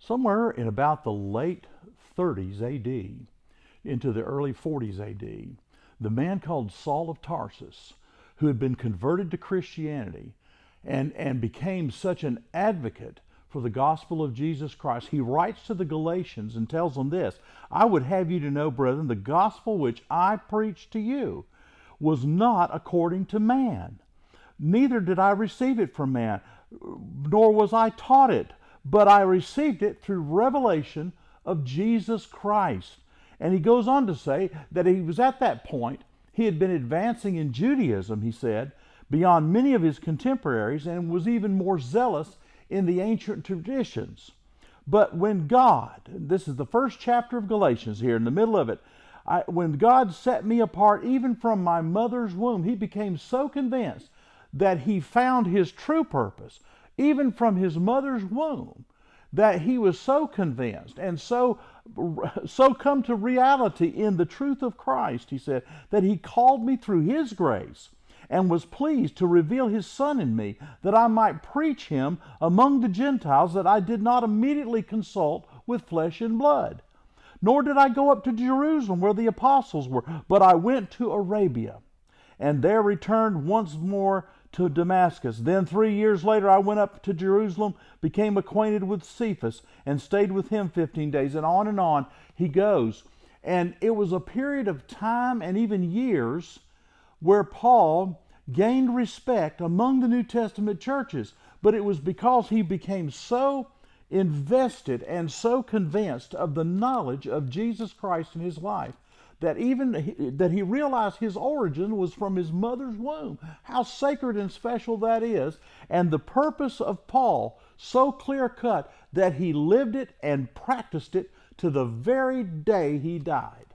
Somewhere in about the late 30s AD into the early 40s AD, the man called Saul of Tarsus, who had been converted to Christianity and became such an advocate for the gospel of Jesus Christ, he writes to the Galatians and tells them this: I would have you to know, brethren, the gospel which I preach to you was not according to man. Neither did I receive it from man, nor was I taught it, but I received it through revelation of Jesus Christ. And he goes on to say that he was at that point, he had been advancing in Judaism, he said, beyond many of his contemporaries, and was even more zealous in the ancient traditions. But when God, this is the first chapter of Galatians here, in the middle of it, when God set me apart even from my mother's womb, he became so convinced that he found his true purpose, even from his mother's womb, that he was so convinced and so come to reality in the truth of Christ, he said, that he called me through his grace and was pleased to reveal his Son in me, that I might preach him among the Gentiles, that I did not immediately consult with flesh and blood. Nor did I go up to Jerusalem where the apostles were, but I went to Arabia, and there returned once more to Damascus. Then 3 years later I went up to Jerusalem, became acquainted with Cephas, and stayed with him 15 days. And on he goes. And it was a period of time and even years where Paul gained respect among the New Testament churches. But it was because he became so invested and so convinced of the knowledge of Jesus Christ in his life that he realized his origin was from his mother's womb. How sacred and special that is. And the purpose of Paul, so clear-cut that he lived it and practiced it to the very day he died.